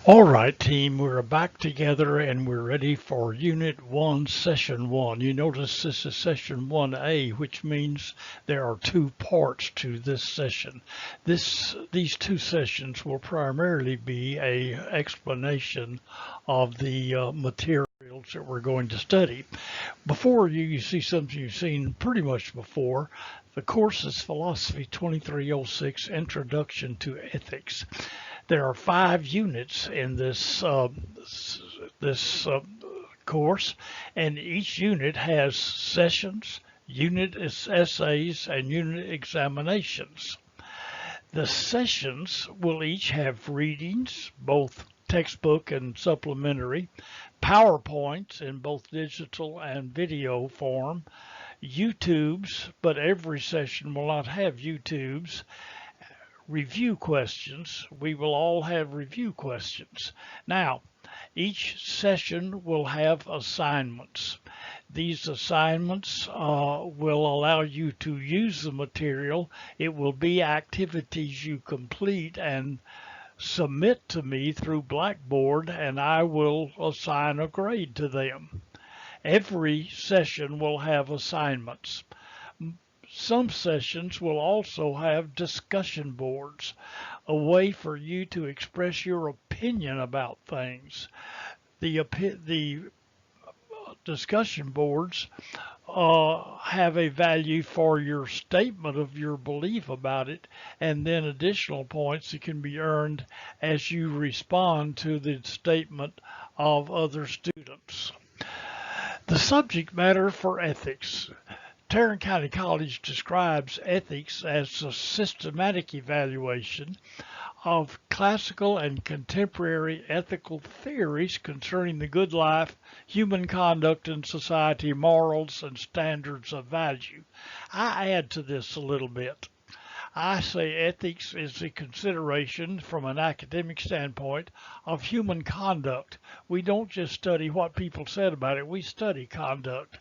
All right, team, we're back together and we're ready for Unit 1, Session 1. You notice this is Session 1A, which means there are two parts to this session. These two sessions will primarily be an explanation of the materials that we're going to study. Before you see something you've seen pretty much before. The course is Philosophy 2306, Introduction to Ethics. There are 5 units in this course, and each unit has sessions, unit essays, and unit examinations. The sessions will each have readings, both textbook and supplementary, PowerPoints in both digital and video form, YouTubes, but every session will not have YouTubes, review questions. We will all have review questions. Now, each session will have assignments. These assignments will allow you to use the material. It will be activities you complete and submit to me through Blackboard, and I will assign a grade to them. Every session will have assignments. Some sessions will also have discussion boards, a way for you to express your opinion about things. The discussion boards have a value for your statement of your belief about it, and then additional points that can be earned as you respond to the statement of other students. The subject matter for ethics. Tarrant County College describes ethics as a systematic evaluation of classical and contemporary ethical theories concerning the good life, human conduct in society, morals, and standards of value. I add to this a little bit. I say ethics is the consideration from an academic standpoint of human conduct. We don't just study what people said about it, we study conduct.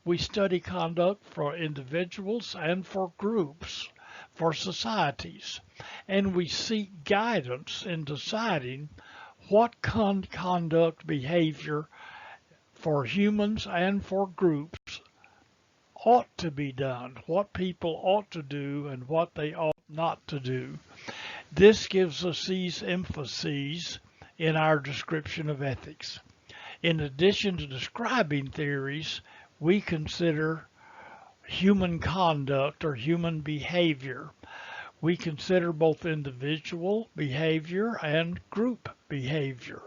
We study conduct for individuals and for groups, for societies, and we seek guidance in deciding what conduct behavior for humans and for groups ought to be done, what people ought to do and what they ought not to do. This gives us these emphases in our description of ethics. In addition to describing theories, we consider human conduct or human behavior. We consider both individual behavior and group behavior.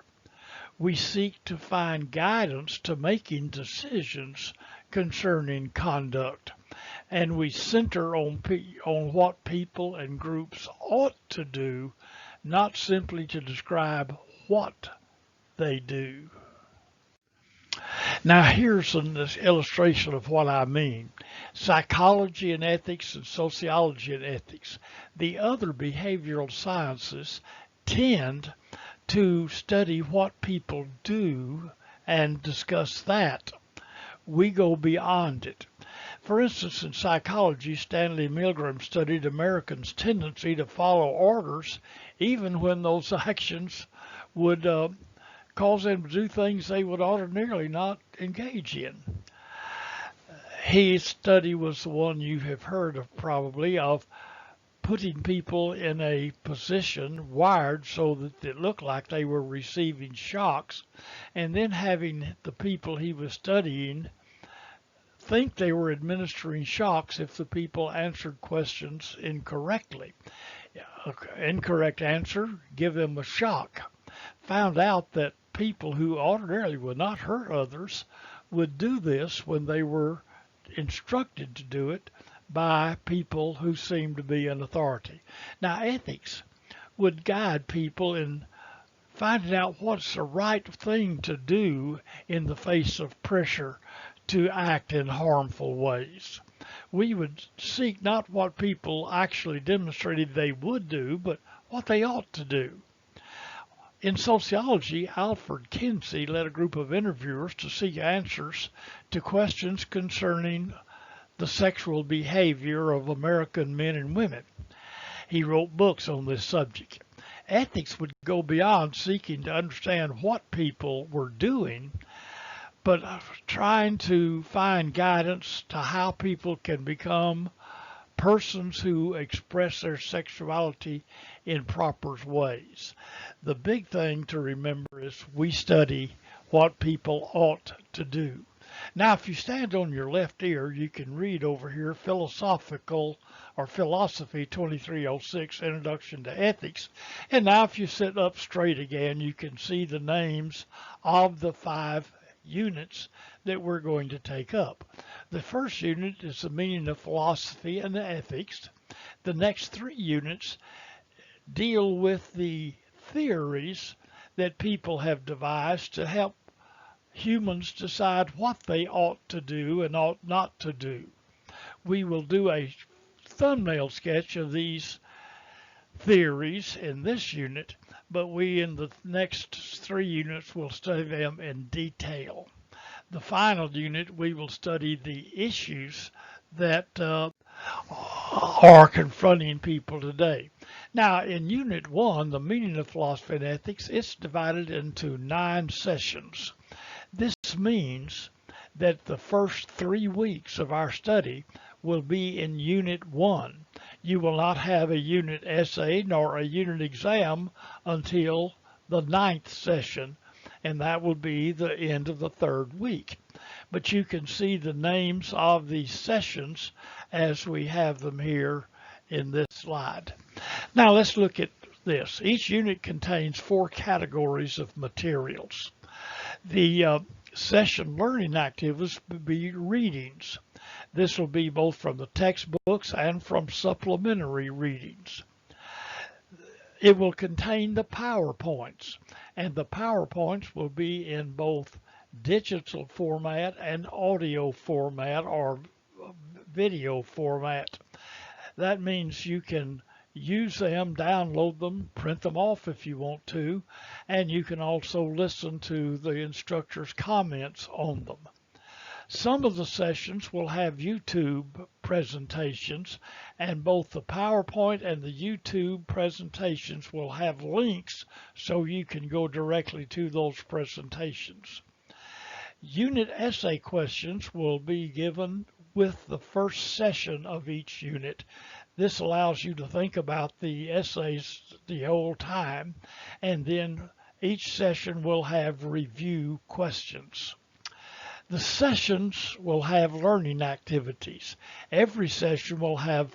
We seek to find guidance to making decisions concerning conduct, and we center on what people and groups ought to do, not simply to describe what they do. Now here's an illustration of what I mean. Psychology and ethics and sociology and ethics. The other behavioral sciences tend to study what people do and discuss that. We go beyond it. For instance, in psychology, Stanley Milgram studied Americans' tendency to follow orders even when those actions would cause them to do things they would ordinarily not engage in. His study was the one you have heard of probably, of putting people in a position wired so that it looked like they were receiving shocks, and then having the people he was studying think they were administering shocks if the people answered questions incorrectly. Incorrect answer, give them a shock. Found out that people who ordinarily would not hurt others would do this when they were instructed to do it by people who seemed to be in authority. Now, ethics would guide people in finding out what's the right thing to do in the face of pressure to act in harmful ways. We would seek not what people actually demonstrated they would do, but what they ought to do. In sociology, Alfred Kinsey led a group of interviewers to seek answers to questions concerning the sexual behavior of American men and women. He wrote books on this subject. ethics would go beyond seeking to understand what people were doing, but trying to find guidance to how people can become persons who express their sexuality in proper ways. The big thing to remember is we study what people ought to do. Now, if you stand on your left ear, you can read over here Philosophy 2306, Introduction to Ethics. And now if you sit up straight again, you can see the names of the 5 units that we're going to take up. The first unit is the meaning of philosophy and ethics. The next 3 units deal with the theories that people have devised to help humans decide what they ought to do and ought not to do. We will do a thumbnail sketch of these theories in this unit, but we in the next 3 units will study them in detail. The final unit, we will study the issues that are confronting people today. Now, in Unit 1, the meaning of philosophy and ethics, it's divided into 9 sessions. This means that the first 3 weeks of our study will be in Unit 1. You will not have a unit essay nor a unit exam until the 9th session, and that will be the end of the 3rd week. But you can see the names of these sessions as we have them here in this slide. Now let's look at this. Each unit contains 4 categories of materials. The session learning activities will be readings. This will be both from the textbooks and from supplementary readings. It will contain the PowerPoints, and the PowerPoints will be in both digital format and audio format or video format. That means you can use them, download them, print them off if you want to, and you can also listen to the instructor's comments on them. Some of the sessions will have YouTube presentations, and both the PowerPoint and the YouTube presentations will have links so you can go directly to those presentations. Unit essay questions will be given with the first session of each unit. This allows you to think about the essays the whole time, and then each session will have review questions. The sessions will have learning activities. Every session will have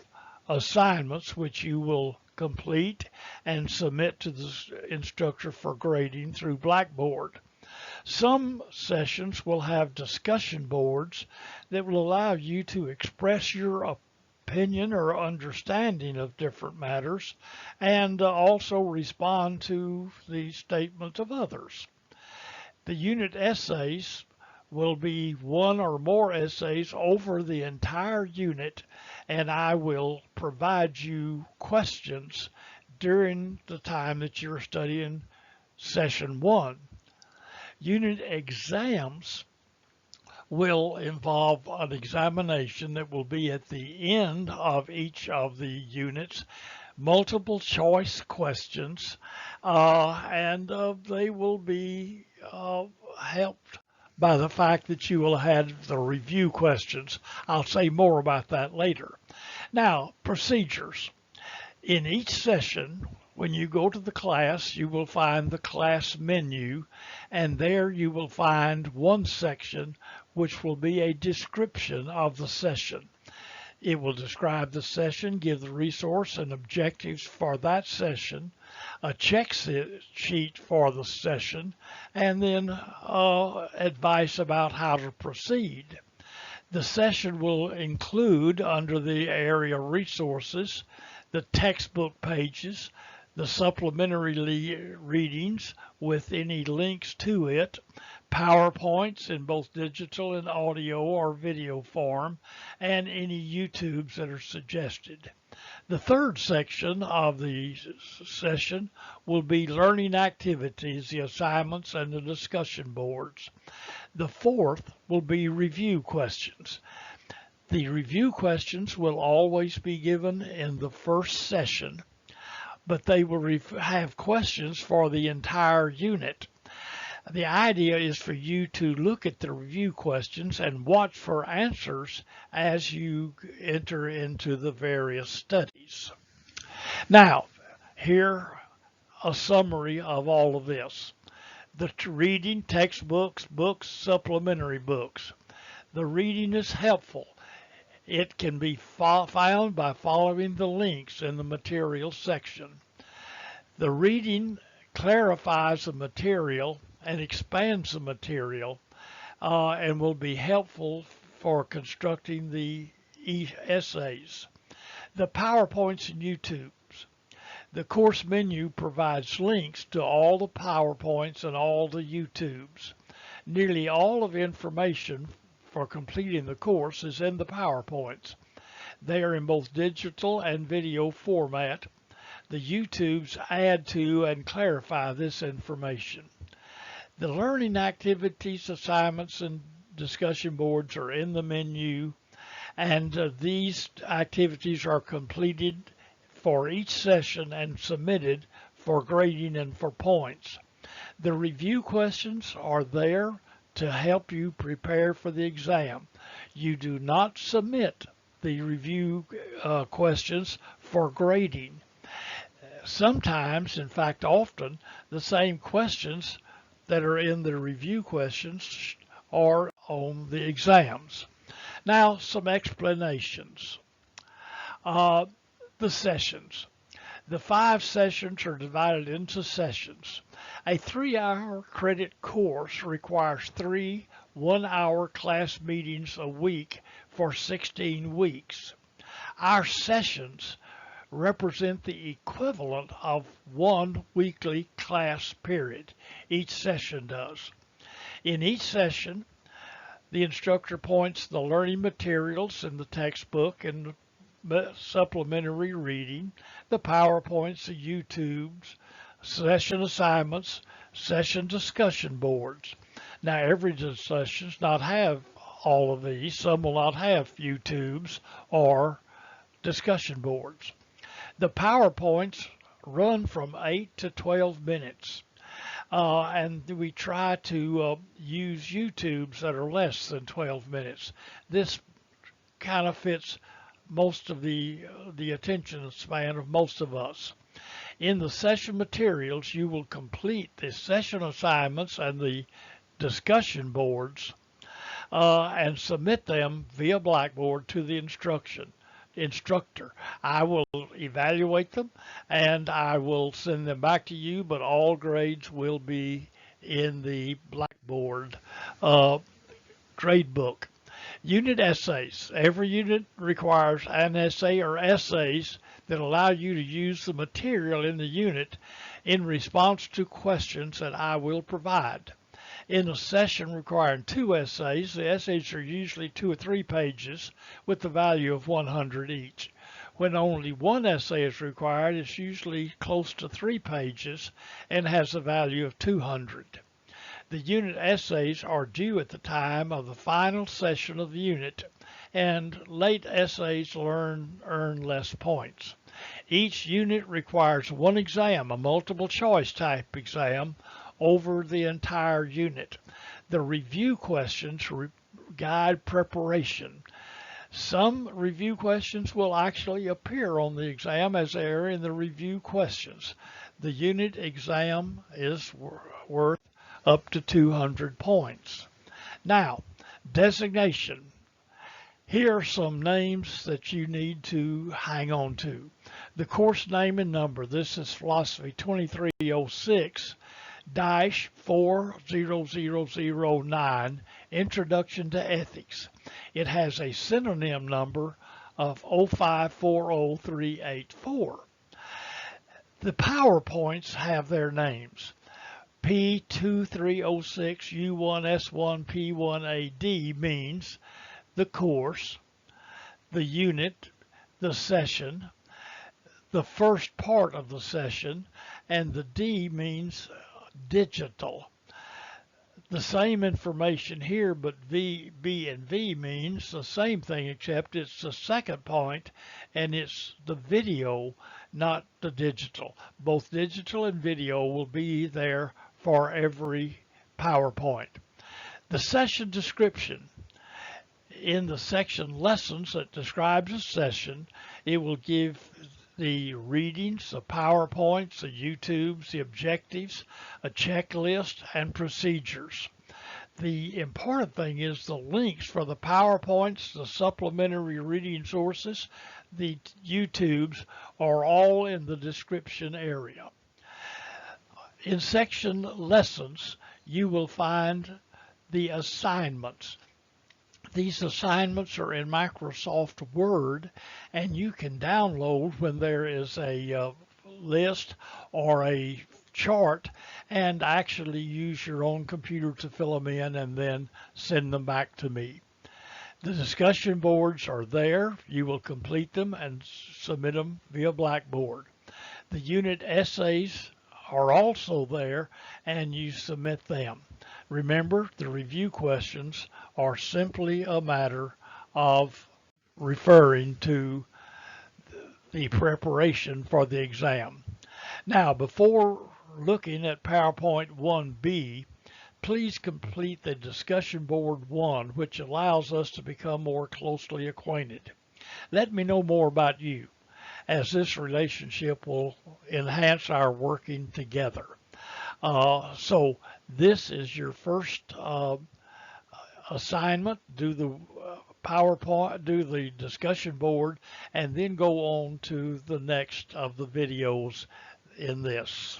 assignments which you will complete and submit to the instructor for grading through Blackboard. Some sessions will have discussion boards that will allow you to express your opinion or understanding of different matters and also respond to the statement of others. The unit essays will be 1 or more essays over the entire unit, and I will provide you questions during the time that you're studying session 1. Unit exams will involve an examination that will be at the end of each of the units, multiple choice questions, and they will be helped by the fact that you will have the review questions. I'll say more about that later. Now, procedures. In each session, when you go to the class, you will find the class menu, and there you will find one section which will be a description of the session. It will describe the session, give the resource and objectives for that session, a check sheet for the session, and then advice about how to proceed. The session will include, under the area resources, the textbook pages, the supplementary readings with any links to it, PowerPoints in both digital and audio or video form, and any YouTubes that are suggested. The third section of the session will be learning activities, the assignments, and the discussion boards. The fourth will be review questions. The review questions will always be given in the first session. but they will have questions for the entire unit. The idea is for you to look at the review questions and watch for answers as you enter into the various studies. Now, here a summary of all of this. The reading, textbooks, books, supplementary books. The reading is helpful. It can be found by following the links in the materials section. The reading clarifies the material and expands the material and will be helpful for constructing the essays. The PowerPoints and YouTubes. The course menu provides links to all the PowerPoints and all the YouTubes. Nearly all of the information for completing the course is in the PowerPoints. They are in both digital and video format. The YouTubes add to and clarify this information. The learning activities, assignments, and discussion boards are in the menu, and these activities are completed for each session and submitted for grading and for points. The review questions are there to help you prepare for the exam. You do not submit the review questions for grading. Sometimes, in fact often, the same questions that are in the review questions are on the exams. Now, some explanations. The sessions. The 5 sessions are divided into sessions. A 3-hour credit course requires 3 one-hour class meetings a week for 16 weeks. Our sessions represent the equivalent of 1 weekly class period. Each session does. In each session, the instructor points the learning materials in the textbook and the supplementary reading, the PowerPoints, the YouTubes, session assignments, session discussion boards. Now, every session does not have all of these. Some will not have YouTubes or discussion boards. The PowerPoints run from 8 to 12 minutes. And we try to use YouTubes that are less than 12 minutes. This kind of fits most of the attention span of most of us. In the session materials, you will complete the session assignments and the discussion boards and submit them via Blackboard to the instructor. I will evaluate them and I will send them back to you, but all grades will be in the Blackboard grade book. Unit essays. Every unit requires an essay or essays that allow you to use the material in the unit in response to questions that I will provide. In a session requiring 2 essays, the essays are usually 2 or 3 pages with the value of 100 each. When only 1 essay is required, it's usually close to 3 pages and has a value of 200. The unit essays are due at the time of the final session of the unit, and late essays earn less points. Each unit requires 1 exam, a multiple choice type exam, over the entire unit. The review questions guide preparation. Some review questions will actually appear on the exam as they are in the review questions. The unit exam is worth up to 200 points. Now, designation. Here are some names that you need to hang on to. The course name and number. This is Philosophy 2306-40009, Introduction to Ethics. It has a synonym number of 0540384. The PowerPoints have their names. P2304 P1ADV means the course, the unit, the session, the first part of the session, and the D means digital. The same information here, but V, B, and V means the same thing, except it's the second point, and it's the video, not the digital. Both digital and video will be there for every PowerPoint. The session description. In the section lessons that describes a session, it will give the readings, the PowerPoints, the YouTubes, the objectives, a checklist, and procedures. The important thing is the links for the PowerPoints, the supplementary reading sources, the YouTubes are all in the description area. In section lessons, you will find the assignments. These assignments are in Microsoft Word, and you can download when there is a list or a chart and actually use your own computer to fill them in and then send them back to me. The discussion boards are there. You will complete them and submit them via Blackboard. The unit essays are also there, and you submit them. Remember, the review questions are simply a matter of referring to the preparation for the exam. Now, before looking at PowerPoint 1B, please complete the discussion board 1, which allows us to become more closely acquainted. Let me know more about you, as this relationship will enhance our working together. So this is your first assignment. Do the PowerPoint, do the discussion board, and then go on to the next of the videos in this.